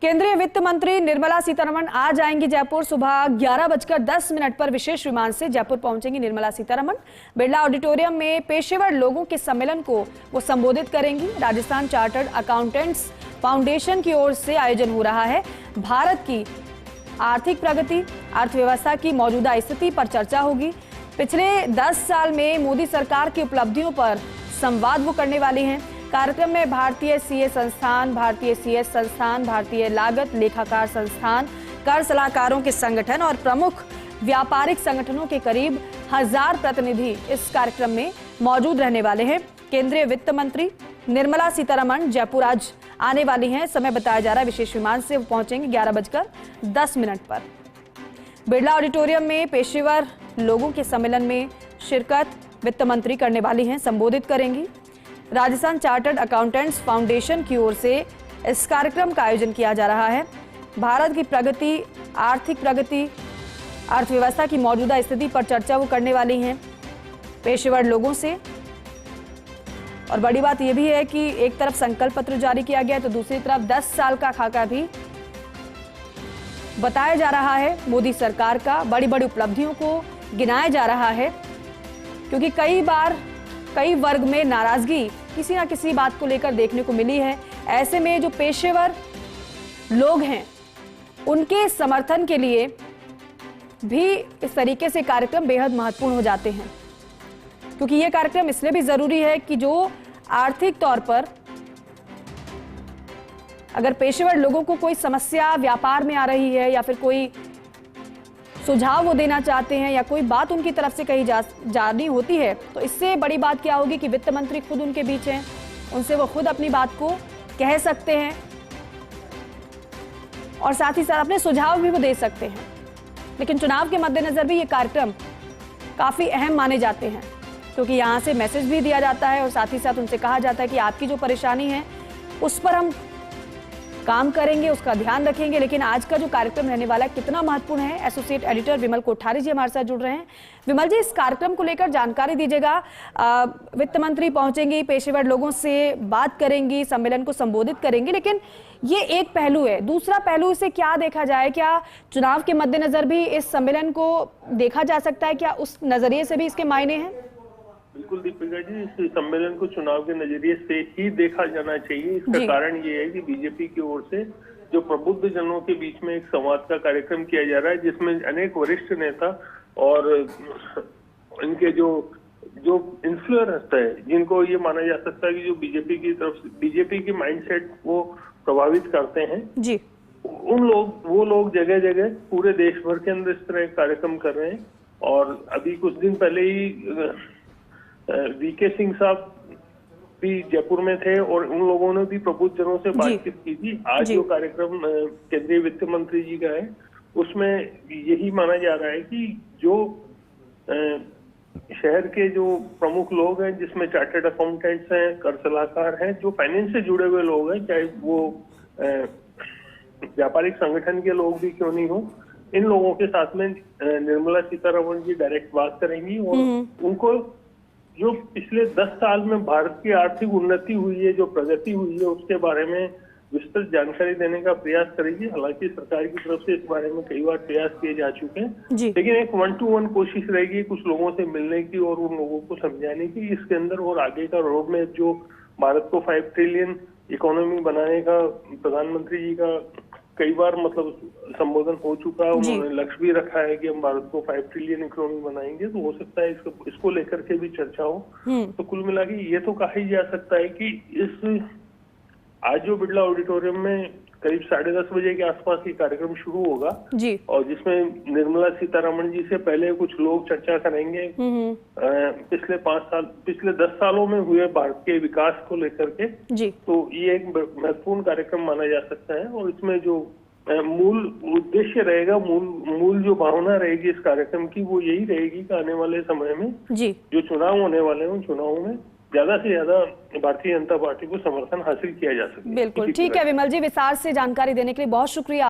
केंद्रीय वित्त मंत्री निर्मला सीतारमण आज आएंगी जयपुर। सुबह 11:10 पर विशेष विमान से जयपुर पहुंचेंगी निर्मला सीतारमण। बिरला ऑडिटोरियम में पेशेवर लोगों के सम्मेलन को वो संबोधित करेंगी। राजस्थान चार्टर्ड अकाउंटेंट्स फाउंडेशन की ओर से आयोजन हो रहा है। भारत की आर्थिक प्रगति, अर्थव्यवस्था की मौजूदा स्थिति पर चर्चा होगी। पिछले 10 साल में मोदी सरकार की उपलब्धियों पर संवाद वो करने वाली हैं। कार्यक्रम में भारतीय सीए संस्थान, भारतीय सीएस संस्थान, भारतीय लागत लेखाकार संस्थान, कर सलाहकारों के संगठन और प्रमुख व्यापारिक संगठनों के करीब 1000 प्रतिनिधि इस कार्यक्रम में मौजूद रहने वाले हैं। केंद्रीय वित्त मंत्री निर्मला सीतारमण जयपुर आज आने वाली हैं। समय बताया जा रहा है विशेष विमान से वो पहुंचेंगे 11:10 पर। बिरला ऑडिटोरियम में पेशेवर लोगों के सम्मेलन में शिरकत वित्त मंत्री करने वाली हैं, संबोधित करेंगी। राजस्थान चार्टर्ड अकाउंटेंट्स फाउंडेशन की ओर से इस कार्यक्रम का आयोजन किया जा रहा है। भारत की प्रगति, आर्थिक प्रगति, अर्थव्यवस्था की मौजूदा स्थिति पर चर्चा वो करने वाली हैं पेशेवर लोगों से। और बड़ी बात यह भी है कि एक तरफ संकल्प पत्र जारी किया गया है तो दूसरी तरफ 10 साल का खाका भी बताया जा रहा है मोदी सरकार का। बड़ी बड़ी उपलब्धियों को गिनाया जा रहा है, क्योंकि कई बार कई वर्ग में नाराजगी किसी ना किसी बात को लेकर देखने को मिली है। ऐसे में जो पेशेवर लोग हैं उनके समर्थन के लिए भी इस तरीके से कार्यक्रम बेहद महत्वपूर्ण हो जाते हैं, क्योंकि ये कार्यक्रम इसलिए भी जरूरी है कि जो आर्थिक तौर पर अगर पेशेवर लोगों को कोई समस्या व्यापार में आ रही है या फिर कोई सुझाव वो देना चाहते हैं या कोई बात उनकी तरफ से कही जानी होती है, तो इससे बड़ी बात क्या होगी कि वित्त मंत्री खुद उनके बीच हैं, उनसे वो खुद अपनी बात को कह सकते हैं और साथ ही साथ अपने सुझाव भी वो दे सकते हैं। लेकिन चुनाव के मद्देनजर भी ये कार्यक्रम काफी अहम माने जाते हैं, क्योंकि यहाँ से मैसेज भी दिया जाता है और साथ ही साथ उनसे कहा जाता है कि आपकी जो परेशानी है उस पर हम काम करेंगे, उसका ध्यान रखेंगे। लेकिन आज का जो कार्यक्रम रहने वाला है कितना महत्वपूर्ण है, एसोसिएट एडिटर विमल कोठारी जी हमारे साथ जुड़ रहे हैं। विमल जी, इस कार्यक्रम को लेकर जानकारी दीजिएगा। वित्त मंत्री पहुंचेंगी, पेशेवर लोगों से बात करेंगी, सम्मेलन को संबोधित करेंगी, लेकिन ये एक पहलू है। दूसरा पहलू इसे क्या देखा जाए, क्या चुनाव के मद्देनजर भी इस सम्मेलन को देखा जा सकता है, क्या उस नजरिए से भी इसके मायने हैं? बिल्कुल दीपिका जी, इस सम्मेलन को चुनाव के नजरिए से ही देखा जाना चाहिए। इसका कारण ये है कि बीजेपी की ओर से जो प्रबुद्ध जनों के बीच में एक संवाद का कार्यक्रम किया जा रहा है, जिसमें अनेक वरिष्ठ नेता और इनके जो इन्फ्लुएंसर है, जिनको ये माना जा सकता है कि जो बीजेपी की तरफ से बीजेपी की माइंडसेट वो प्रभावित करते हैं जी, वो लोग जगह जगह पूरे देश भर के अंदर इस तरह कार्यक्रम कर रहे हैं। और अभी कुछ दिन पहले ही वीके सिंह साहब भी जयपुर में थे और उन लोगों ने भी प्रबुद्ध जनों से बातचीत की थी। आज जो कार्यक्रम केंद्रीय वित्त मंत्री जी का है उसमें यही माना जा रहा है कि जो शहर के जो प्रमुख लोग हैं, जिसमें चार्टर्ड अकाउंटेंट्स हैं, कर सलाहकार हैं, जो फाइनेंस से जुड़े हुए लोग हैं, चाहे वो व्यापारिक संगठन के लोग भी क्यों नहीं हो, इन लोगों के साथ में निर्मला सीतारमण जी डायरेक्ट बात करेंगी और उनको जो पिछले 10 साल में भारत की आर्थिक उन्नति हुई है, जो प्रगति हुई है, उसके बारे में विस्तृत जानकारी देने का प्रयास करेगी। हालांकि सरकार की तरफ से इस बारे में कई बार प्रयास किए जा चुके हैं, लेकिन एक 1-to-1 कोशिश रहेगी कुछ लोगों से मिलने की और उन लोगों को समझाने की इसके अंदर और आगे का रोड मैप जो भारत को 5 ट्रिलियन इकोनॉमी बनाने का प्रधानमंत्री जी का कई बार मतलब संबोधन हो चुका है। उन्होंने लक्ष्य भी रखा है कि हम भारत को 5 ट्रिलियन इकोनॉमी बनाएंगे, तो हो सकता है इसको लेकर के भी चर्चा हो। तो कुल मिला के ये तो कहा ही जा सकता है कि आज जो बिरला ऑडिटोरियम में करीब 10:30 बजे के आसपास ये कार्यक्रम शुरू होगा जी, और जिसमें निर्मला सीतारमण जी से पहले कुछ लोग चर्चा करेंगे पिछले 10 सालों में हुए भारत के विकास को लेकर के जी। तो ये एक महत्वपूर्ण कार्यक्रम माना जा सकता है और इसमें जो मूल उद्देश्य रहेगा, मूल जो भावना रहेगी इस कार्यक्रम की, वो यही रहेगी कि आने वाले समय में जी जो चुनाव होने वाले हैं उन चुनावों में ज्यादा से ज्यादा भारतीय जनता पार्टी को समर्थन हासिल किया जा सके। बिल्कुल ठीक है विमल जी, विस्तार से जानकारी देने के लिए बहुत शुक्रिया।